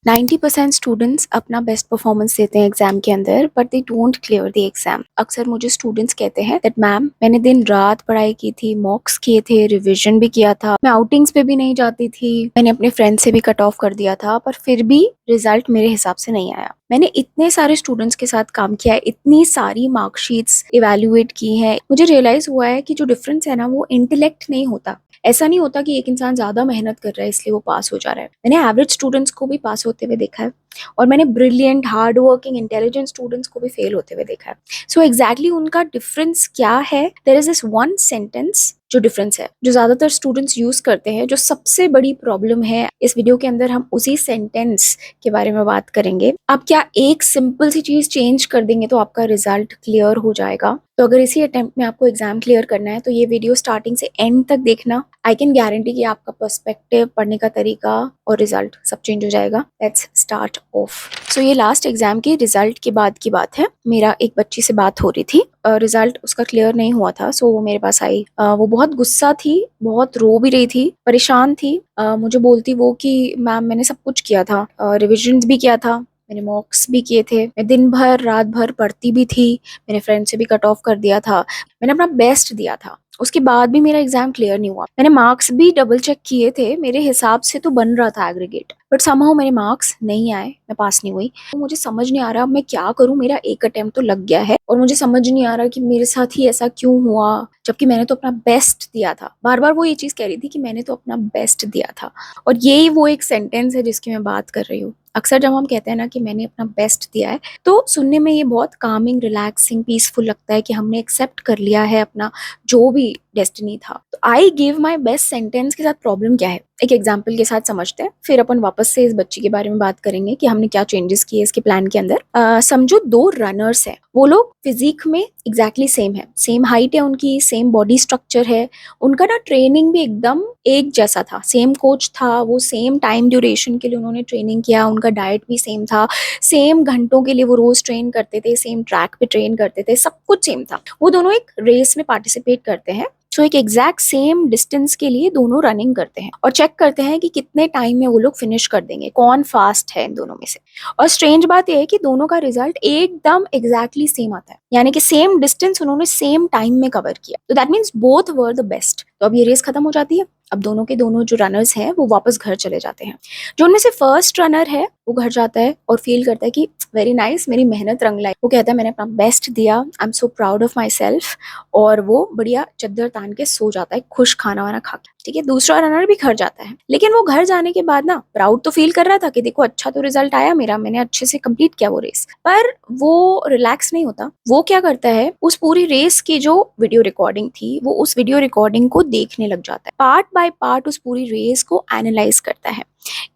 90% students अपना best performance देते हैं एग्जाम के अंदर, but they don't clear the exam. अक्सर मुझे स्टूडेंट्स कहते हैं दैट मैम, मैंने दिन रात पढ़ाई की थी, मॉक्स किए थे, रिवीजन भी किया था, मैं आउटिंग्स पे भी नहीं जाती थी, मैंने अपने फ्रेंड से भी कट ऑफ कर दिया था, पर फिर भी रिजल्ट मेरे हिसाब से नहीं आया। मैंने इतने सारे स्टूडेंट्स के साथ काम किया है, इतनी सारी मार्कशीट्स इवेल्युएट की हैं, मुझे रियलाइज हुआ है कि जो डिफरेंस है ना, वो इंटेलेक्ट नहीं होता। ऐसा नहीं होता कि एक इंसान ज्यादा मेहनत कर रहा है इसलिए वो पास हो जा रहा है। मैंने एवरेज स्टूडेंट्स को भी पास होते हुए देखा है, और मैंने brilliant, hard working, intelligent students को भी फेल होते हुए देखा है। सो एग्जैक्टली उनका डिफरेंस क्या है? There is this one sentence जो डिफरेंस है, जो ज्यादातर स्टूडेंट्स यूज करते हैं, जो सबसे बड़ी प्रॉब्लम है। इस वीडियो के अंदर हम उसी सेंटेंस के बारे में बात करेंगे। आप क्या एक सिंपल सी चीज चेंज कर देंगे तो आपका रिजल्ट क्लियर हो जाएगा? तो अगर इसी अटेम्प्ट में आपको एग्जाम क्लियर करना है तो ये वीडियो स्टार्टिंग से एंड तक देखना। आई कैन गारंटी कि आपका पर्सपेक्टिव, पढ़ने का तरीका और रिजल्ट सब चेंज हो जाएगा। Let's start of. सो ये लास्ट एग्जाम के रिजल्ट के बाद की बात है। मेरा एक बच्ची से बात हो रही थी, रिजल्ट उसका क्लियर नहीं हुआ था। सो वो मेरे पास आई, वो बहुत गुस्सा थी, बहुत रो भी रही थी, परेशान थी। मुझे बोलती वो कि मैम, मैंने सब कुछ किया था, रिविजन भी किया था, मैंने मॉक्स भी किए थे, मैं दिन भर रात भर पढ़ती भी थी, मैंने फ्रेंड से भी कट ऑफ कर दिया था, मैंने अपना बेस्ट दिया था, उसके बाद भी मेरा एग्जाम क्लियर नहीं हुआ। मैंने मार्क्स भी डबल चेक किए थे, मेरे हिसाब से तो बन रहा था एग्रीगेट, बट समहाउ मेरे मार्क्स नहीं आए, मैं पास नहीं हुई। तो मुझे समझ नहीं आ रहा मैं क्या करूं। मेरा एक अटेम्प्ट तो लग गया है और मुझे समझ नहीं आ रहा कि मेरे साथ ही ऐसा क्यों हुआ, जबकि मैंने तो अपना बेस्ट दिया था। बार बार वो ये चीज कह रही थी कि मैंने तो अपना बेस्ट दिया था, और यही वो एक सेंटेंस है जिसकी मैं बात कर रही हूँ। अक्सर जब हम कहते हैं ना कि मैंने अपना बेस्ट दिया है, तो सुनने में ये बहुत कामिंग, रिलैक्सिंग, पीसफुल लगता है कि हमने एक्सेप्ट कर लिया है अपना जो भी डेस्टिनी था। तो I give my best sentence के साथ प्रॉब्लम क्या है, एक एग्जाम्पल के साथ समझते हैं, फिर अपन वापस से इस बच्ची के बारे में बात करेंगे कि हमने क्या चेंजेस किए इसके प्लान के अंदर। समझो दो रनर्स हैं, वो लोग फिजिक में एग्जैक्टली सेम है, सेम हाइट है उनकी, सेम बॉडी स्ट्रक्चर है, उनका ना ट्रेनिंग भी एकदम एक जैसा था, सेम कोच था, वो सेम टाइम ड्यूरेशन के लिए उन्होंने ट्रेनिंग किया, उनका डाइट भी सेम था, सेम घंटों के लिए वो रोज ट्रेन करते थे, सेम ट्रैक पे ट्रेन करते थे, सब कुछ सेम था। वो दोनों एक रेस में पार्टिसिपेट करते हैं। सो एक एग्जैक्ट सेम डिस्टेंस के लिए दोनों रनिंग करते हैं और चेक करते हैं कि कितने टाइम में वो लोग फिनिश कर देंगे, कौन फास्ट है इन दोनों में से। और स्ट्रेंज बात यह है कि दोनों का रिजल्ट एकदम एग्जैक्टली सेम आता है, यानी कि सेम डिस्टेंस उन्होंने सेम टाइम में कवर किया। तो that means both were the best. तो अब ये रेस खत्म हो जाती है। अब दोनों के दोनों जो रनर्स हैं वो वापस घर चले जाते हैं। जो उनमें से फर्स्ट रनर है वो घर जाता है और फील करता है कि वेरी नाइस, मेरी मेहनत रंग लाई। वो कहता है मैंने अपना बेस्ट दिया, I am so proud of my self, और वो बढ़िया चद्दर तान के सो जाता है, खुश खाना वाना खा के। ठीक है, दूसरा रनर भी घर जाता है, लेकिन वो घर जाने के बाद ना प्राउड तो फील कर रहा था कि देखो अच्छा तो रिजल्ट आया मेरा, मैंने अच्छे से कंप्लीट किया वो रेस, पर वो रिलैक्स नहीं होता। वो क्या करता है, उस पूरी रेस की जो वीडियो रिकॉर्डिंग थी, वो उस वीडियो रिकॉर्डिंग को देखने लग जाता है, पार्ट बाय पार्ट उस पूरी रेस को एनालाइज करता है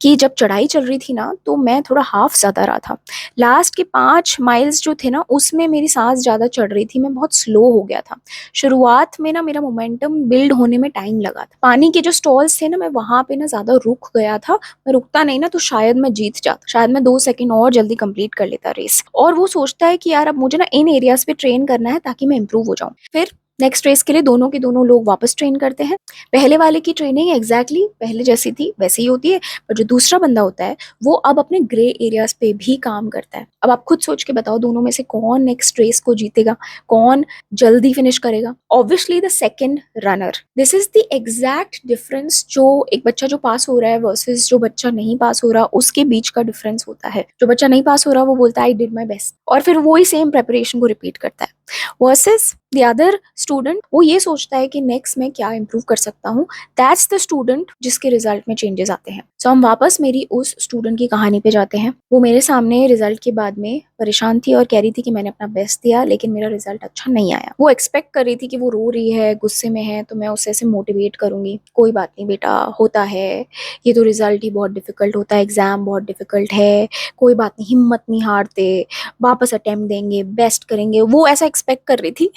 कि जब चढ़ाई चल रही थी ना तो मैं थोड़ा हाफ ज्यादा रहा था, लास्ट के 5 माइल्स जो थे ना उसमें मेरी सांस ज्यादा चढ़ रही थी, मैं बहुत स्लो हो गया था, शुरुआत में ना मेरा मोमेंटम बिल्ड होने में टाइम लगा था, पानी के जो स्टॉल्स थे ना मैं वहां पे ना ज्यादा रुक गया था, मैं रुकता नहीं ना तो शायद मैं जीत जाता, शायद मैं 2 सेकंड और जल्दी कंप्लीट कर लेता रेस। और वो सोचता है कि यार अब मुझे ना इन एरियाज पे ट्रेन करना है ताकि मैं इंप्रूव हो जाऊं। फिर नेक्स्ट रेस के लिए दोनों के दोनों लोग वापस ट्रेन करते हैं। पहले वाले की ट्रेनिंग एग्जैक्टली पहले जैसी थी वैसी ही होती है, पर जो दूसरा बंदा होता है वो अब अपने ग्रे एरियाज पे भी काम करता है। अब आप खुद सोच के बताओ दोनों में से कौन नेक्स्ट रेस को जीतेगा, कौन जल्दी फिनिश करेगा? Obviously the second runner. This is the exact difference जो एक बच्चा जो पास हो रहा है वर्सेस जो बच्चा नहीं पास हो रहा, उसके बीच का डिफरेंस होता है। जो बच्चा नहीं पास हो रहा वो बोलता है आई डिड माई बेस्ट, और फिर वही सेम प्रेपरेशन को रिपीट करता है, वर्सेस द अदर स्टूडेंट वो ये सोचता है कि नेक्स्ट मैं क्या इंप्रूव कर सकता हूँ। दैट्स द स्टूडेंट जिसके रिजल्ट में चेंजेस आते हैं। सो हम वापस मेरी उस स्टूडेंट की कहानी पे जाते हैं। वो मेरे सामने रिजल्ट के बाद में परेशान थी और कह रही थी कि मैंने अपना बेस्ट दिया लेकिन मेरा रिजल्ट अच्छा नहीं आया। वो एक्सपेक्ट कर रही थी कि वो रो रही है, गुस्से में है, तो मैं उसे ऐसे मोटिवेट करूंगी, कोई बात नहीं बेटा, होता है, ये तो रिजल्ट ही बहुत डिफिकल्ट होता है, एग्जाम बहुत डिफिकल्ट है, कोई बात नहीं, हिम्मत नहीं हारते, वापस अटेम्प्ट देंगे, बेस्ट करेंगे, वो ऐसा एक्सपेक्ट कर रही थी।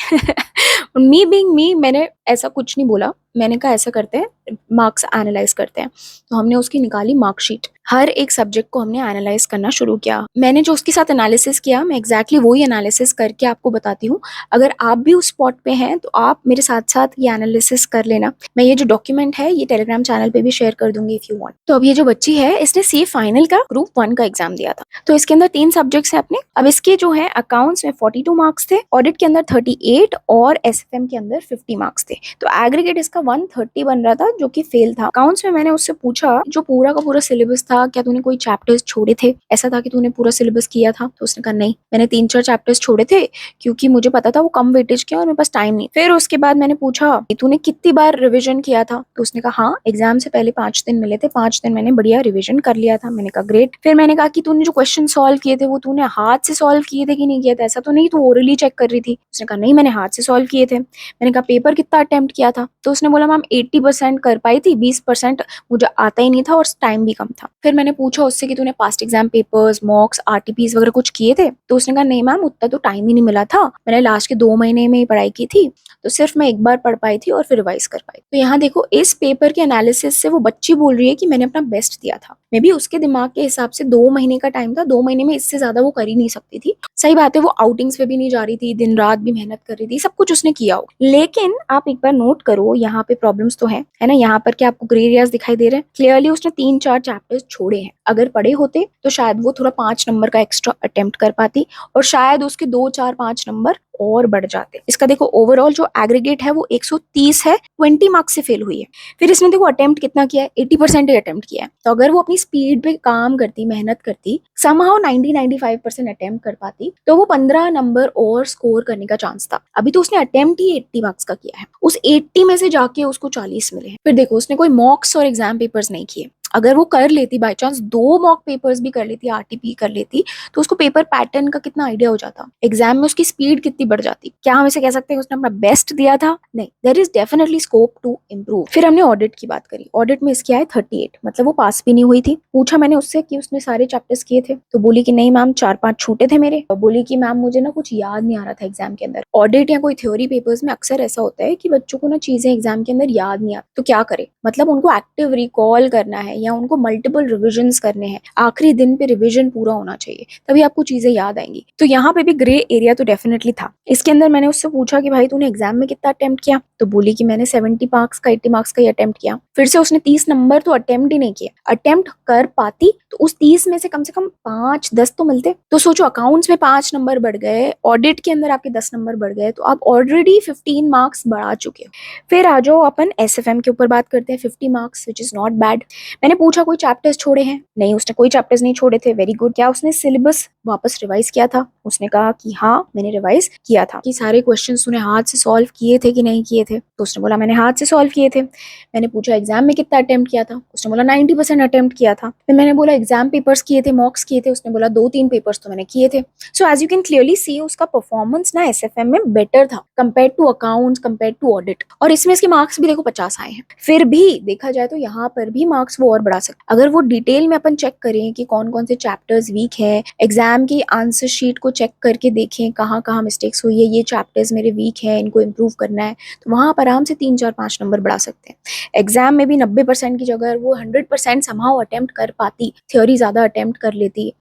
मी बीइंग मी, मैंने ऐसा कुछ नहीं बोला, मैंने कहा ऐसा करते हैं, मार्क्स एनालाइज करते हैं। तो हमने उसकी निकाली मार्कशीट, हर एक सब्जेक्ट को हमने एनालाइज करना शुरू किया। मैंने जो उसके साथ एनालिसिस किया, मैं एग्जैक्टली वही एनालिसिस करके आपको बताती हूँ। अगर आप भी उस स्पॉट पे हैं तो आप मेरे साथ साथ ये एनालिसिस कर लेना। मैं ये जो डॉक्यूमेंट है ये टेलीग्राम चैनल पे भी शेयर कर दूंगी इफ यू वांट। तो अब ये जो बच्ची है इसने सी फाइनल का ग्रुप 1 का एग्जाम दिया था। तो इसके अंदर 3 सब्जेक्ट्स है अपने। अब इसके जो है अकाउंट्स में 42 मार्क्स थे, ऑडिट के अंदर 38 और एसएफएम के अंदर 50 मार्क्स थे। तो एग्रीगेट इसका 130 बन रहा था, जो कि फेल था। अकाउंट्स में मैंने उससे पूछा जो पूरा का पूरा सिलेबस था, क्या तूने कोई चैप्टर्स छोड़े थे? ऐसा था कि तूने पूरा सिलेबस किया था? तो उसने कहा नहीं, मैंने 3-4 चैप्टर्स छोड़े थे क्योंकि मुझे पता था वो कम वेटेज के और मेरे पास टाइम नहीं। फिर उसके बाद मैंने पूछा कि तूने कितनी बार रिविजन किया था? तो उसने कहा हाँ, एग्जाम से पहले 5 दिन मिले थे, 5 दिन मैंने बढ़िया रिविजन कर लिया था। मैंने कहा ग्रेट। फिर मैंने कहा कि तूने जो क्वेश्चन सॉल्व किए थे वो तूने हाथ से सॉल्व किए थे कि नहीं किए थे? ऐसा तो नहीं तू ओरली चेक कर रही थी? उसने कहा नहीं, मैंने हाथ से सॉल्व किए थे। मैंने कहा पेपर कितना अटेम्प्ट किया था? तो उसने बोला मैम 80% कर पाई थी, 20% मुझे आता ही नहीं था और टाइम भी कम था। फिर मैंने पूछा उससे कि तूने पास्ट एग्जाम पेपर्स, मॉक्स, आरटीपीज वगैरह कुछ किए थे? तो उसने कहा नहीं मैम, उतना तो टाइम ही नहीं मिला था, मैंने लास्ट के 2 महीने में ही पढ़ाई की थी, तो सिर्फ मैं एक बार पढ़ पाई थी और फिर रिवाइज कर पाई। तो यहाँ देखो, इस पेपर के एनालिसिस से वो बच्ची बोल रही है कि मैंने अपना बेस्ट दिया था। मे बी उसके दिमाग के हिसाब से 2 महीने का टाइम था, 2 महीने में इससे ज्यादा वो कर ही नहीं सकती थी। सही बात है, वो आउटिंग्स पे भी नहीं जा रही थी, दिन रात भी मेहनत कर रही थी, सब कुछ उसने किया हो। लेकिन आप एक बार नोट करो, यहाँ पे प्रॉब्लम्स तो है ना। यहाँ पर क्या आपको ग्रे एरियाज दिखाई दे रहे हैं? क्लियरली उसने 3-4 चैप्टर्स छोड़े हैं। अगर पढ़े होते तो शायद वो थोड़ा 5 नंबर का एक्स्ट्रा अटेम्प्ट कर पाती और शायद उसके 2, 4, 5 नंबर और बढ़ जाते। इसका देखो ओवरऑल जो एग्रीगेट है वो 130 है, 20 मार्क्स से फेल हुई है। फिर इसने देखो अटेम्प्ट कितना किया है, 80% ही अटेम्प्ट किया है। तो अगर वो अपनी स्पीड पे काम करती, मेहनत करती, समहाउ 90-95% अटेम्प्ट कर पाती, तो वो 15 नंबर और स्कोर करने का चांस था। अभी तो उसने अटेम्प्ट ही 80 मार्क्स का किया है, उस 80 में से जाके उसको 40 मिले हैं। फिर देखो उसने कोई मॉक्स और एग्जाम पेपर्स नहीं किए। अगर वो कर लेती, बाय चांस 2 मॉक पेपर्स भी कर लेती, आरटीपी कर लेती, तो उसको पेपर पैटर्न का कितना आइडिया हो जाता, एग्जाम में उसकी स्पीड कितनी बढ़ जाती। क्या हम इसे कह सकते हैं उसने अपना बेस्ट दिया था? नहीं, there is definitely scope to improve. फिर हमने ऑडिट की बात करी। ऑडिट में इसकी आए 38, मतलब वो पास भी नहीं हुई थी। पूछा मैंने उससे कि उसने सारे चैप्टर्स किए थे? तो बोली कि नहीं मैम, 4-5 छूटे थे मेरे। और बोली कि मैम मुझे ना कुछ याद नहीं आ रहा था एग्जाम के अंदर। ऑडिट या कोई थ्योरी पेपर्स में अक्सर ऐसा होता है कि बच्चों को ना चीजें एग्जाम के अंदर याद नहीं आती, तो क्या करे? मतलब उनको एक्टिव रिकॉल करना है या उनको मल्टीपल रिविजन्स करने हैं, आखिरी दिन पे रिविजन पूरा होना चाहिए, तभी आपको चीजें याद आएंगी। तो यहाँ पे भी ग्रे एरिया तो डेफिनेटली था। इसके अंदर मैंने उससे पूछा कि भाई तूने एग्जाम में कितना अटेम्प्ट किया? तो बोली कि मैंने 70 मार्क्स का, 80 मार्क्स का ही अटेम्प्ट किया। फिर से उसने 30 नंबर तो अटेम्प्ट ही नहीं किया। अटेम्प्ट कर पाती तो उस 30 में से कम 5-10 तो मिलते। तो सोचो, अकाउंट्स में 5 नंबर बढ़ गए, ऑडिट के अंदर आपके 10 नंबर बढ़ गए, तो आप ऑलरेडी 15 मार्क्स बढ़ा चुके हो। फिर आ जाओ अपन एसएफएम के ऊपर बात करते हैं। 50 marks which is not bad. मैंने पूछा कोई चैप्टर्स छोड़े हैं? नहीं, उसने कोई चैप्टर्स नहीं छोड़े थे। Very good. क्या उसने सिलेबस वापस रिवाइज किया था? उसने कहा कि हाँ मैंने रिवाइज किया था। कि सारे क्वेश्चंस तूने हाथ से सॉल्व किए थे कि नहीं किए थे? तो उसने बोला मैंने हाथ से सॉल्व किए थे। मैंने पूछा एग्जाम में कितना अटेम्प्ट किया था? उसने बोला 90% अटेम्प्ट किया था। फिर मैंने बोला एग्जाम पेपर्स किए थे, मॉक्स किए थे? उसने बोला 2-3 पेपर्स तो मैंने किए थे। So as you can clearly see उसका परफॉर्मेंस ना एसएफएम में बेटर था compare to accounts, compare to audit. और इसमें इसके मार्क्स भी देखो 50 आए हैं। फिर भी देखा जाए तो यहाँ पर भी मार्क्स वो और बढ़ा सकते। अगर वो डिटेल में अपन चेक करें कि कौन कौन से चैप्टर्स वीक है, एग्जाम की आंसर शीट को चेक करके देखें कहाँ कहाँ मिस्टेक्स हुई है, ये चैप्टर्स मेरे वीक है, इनको इम्प्रूव करना है, तो वहाँ पर आराम से 3-4-5 नंबर बढ़ा सकते हैं। एग्जाम में भी 90% की जगह वो 100% समहाउ अटेम्प्ट कर पाती, थ्योरी ज्यादा अटेम्प्ट कर लेती,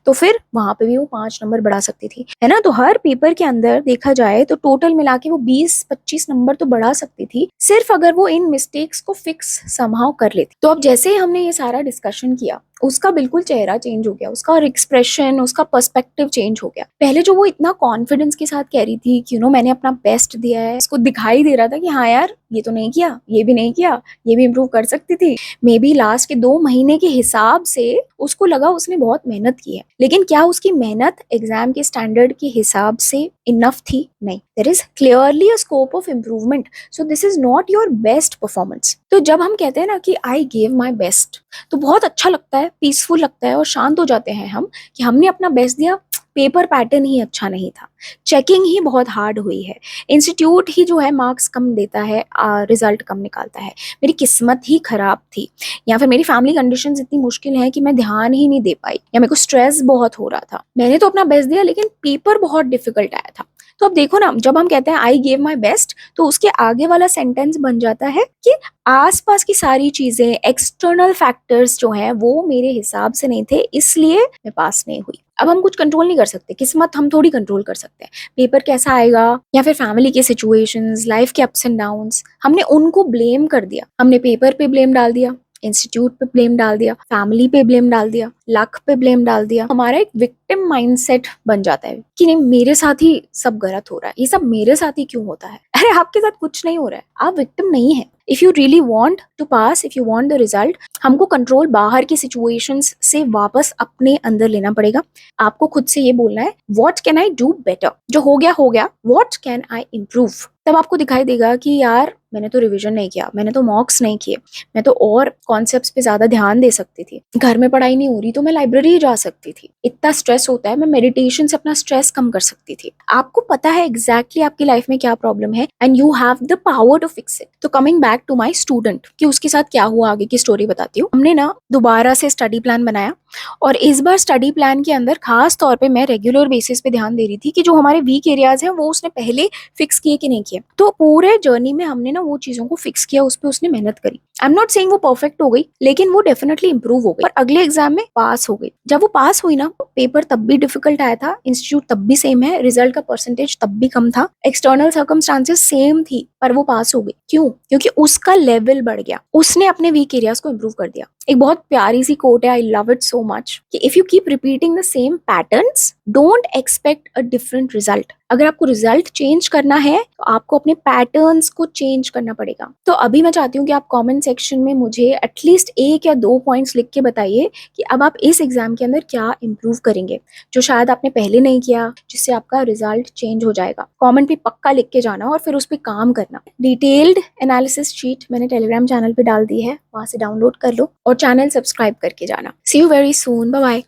तो फिर वहां पे भी वो 5 नंबर बढ़ा सकती थी, है ना। तो हर पेपर के अंदर देखा जाए तो टोटल मिला के वो 20-25 नंबर तो बढ़ा सकती थी, सिर्फ अगर वो इन मिस्टेक्स को फिक्स समहाउ कर लेती। तो अब जैसे ही हमने ये सारा डिस्कशन किया, उसका बिल्कुल चेहरा चेंज हो गया, उसका एक्सप्रेशन, उसका पर्सपेक्टिव चेंज हो गया। पहले जो वो इतना कॉन्फिडेंस के साथ कह रही थी कि मैंने अपना बेस्ट दिया है, उसको दिखाई दे रहा था कि हाँ यार ये तो नहीं किया, ये भी नहीं किया, ये भी इम्प्रूव कर सकती थी। मे बी लास्ट के 2 महीने के हिसाब से उसको लगा उसने बहुत मेहनत की है, लेकिन क्या उसकी मेहनत एग्जाम के स्टैंडर्ड के हिसाब से इनफ थी? नहीं, there is clearly a scope of improvement. So this is not your best performance. तो जब हम कहते हैं ना कि आई गिव माई बेस्ट, तो बहुत अच्छा लगता है, पीसफुल लगता है और शांत हो जाते हैं हम कि हमने अपना बेस्ट दिया। पेपर पैटर्न ही अच्छा नहीं था, चेकिंग ही बहुत हार्ड हुई है, इंस्टीट्यूट ही जो है मार्क्स कम देता है, रिजल्ट कम निकालता है, मेरी किस्मत ही खराब थी, या फिर मेरी फैमिली कंडीशंस इतनी मुश्किल है कि मैं ध्यान ही नहीं दे पाई, या मेरे को स्ट्रेस बहुत हो रहा था। मैंने तो अपना बेस्ट दिया लेकिन पेपर बहुत डिफिकल्ट आया था। तो अब देखो ना, जब हम कहते हैं आई गेव माई बेस्ट, तो उसके आगे वाला सेंटेंस बन जाता है कि आसपास की सारी चीजें, एक्सटर्नल फैक्टर्स जो हैं वो मेरे हिसाब से नहीं थे, इसलिए मैं पास नहीं हुई। अब हम कुछ कंट्रोल नहीं कर सकते, किस्मत हम थोड़ी कंट्रोल कर सकते हैं, पेपर कैसा आएगा या फिर फैमिली के सिचुएशंस, लाइफ के अप्स एंड डाउन्स, हमने उनको ब्लेम कर दिया, हमने पेपर पे ब्लेम डाल दिया, इंस्टीट्यूट पे ब्लेम डाल दिया, फैमिली पे ब्लेम डाल दिया, लक पे ब्लेम डाल दिया। हमारा एक विक्टिम माइंडसेट बन जाता है कि नहीं मेरे साथ ही सब गलत हो रहा है, ये सब मेरे साथ ही क्यों होता है। अरे आपके साथ कुछ नहीं हो रहा है, आप विक्टिम नहीं है। If you really want to pass, if you want the result, हमको कंट्रोल बाहर की सिचुएशंस से वापस अपने अंदर लेना पड़ेगा। आपको खुद से ये बोलना है what can I do better, जो हो गया, व्हाट कैन आई इम्प्रूव। तब आपको दिखाई देगा कि यार मैंने तो रिवीजन नहीं किया, मैंने तो मॉक्स नहीं किए, मैं तो और कॉन्सेप्ट्स पे ज्यादा ध्यान दे सकती थी, घर में पढ़ाई नहीं हो रही तो मैं लाइब्रेरी जा सकती थी, इतना स्ट्रेस होता है मैं मेडिटेशन से अपना स्ट्रेस कम कर सकती थी। आपको पता है एग्जैक्टली आपकी लाइफ में क्या प्रॉब्लम है and you have the power to fix it. तो coming back to my student कि उसके साथ क्या हुआ, आगे की स्टोरी बताती हूँ। हमने ना दोबारा से स्टडी प्लान बनाया और इस बार स्टडी प्लान के अंदर खास तौर पे मैं रेगुलर बेसिस पे ध्यान दे रही थी कि जो हमारे वीक एरियाज हैं वो उसने पहले फिक्स किए कि नहीं किए। तो पूरे जर्नी में हमने ना वो चीजों को फिक्स किया, उस पर उसने मेहनत करी। आई एम नॉट सेइंग वो परफेक्ट हो गई, लेकिन वो डेफिनेटली इंप्रूव हो गई और अगले एग्जाम में पास हो गई। जब वो पास हुई ना, पेपर तब भी डिफिकल्ट आया था, इंस्टीट्यूट तब भी सेम है, रिजल्ट का परसेंटेज तब भी कम था, एक्सटर्नल सर्कमस्टांसेस सेम थी, पर वो पास हो गई। क्यों? क्योंकि उसका लेवल बढ़ गया, उसने अपने वीक एरियाज को इंप्रूव कर दिया। एक बहुत प्यारी सी कोट है, I love it so much, कि if you keep repeating the same patterns don't expect a different result. अगर आपको रिजल्ट चेंज करना है तो आपको अपने पैटर्न्स को चेंज करना पड़ेगा। तो अभी मैं चाहती हूँ कि आप कमेंट सेक्शन में मुझे एटलीस्ट 1 या 2 पॉइंट्स लिख के बताइए कि अब आप इस एग्जाम के अंदर क्या इंप्रूव करेंगे, जो शायद आपने पहले नहीं किया, जिससे आपका रिजल्ट चेंज हो जाएगा। कमेंट पे पक्का लिख के जाना और फिर उस पर काम करना। डिटेल्ड एनालिसिस शीट मैंने टेलीग्राम चैनल पे डाल दी है, वहां से डाउनलोड कर लो और चैनल सब्सक्राइब करके जाना। See you very soon, bye bye.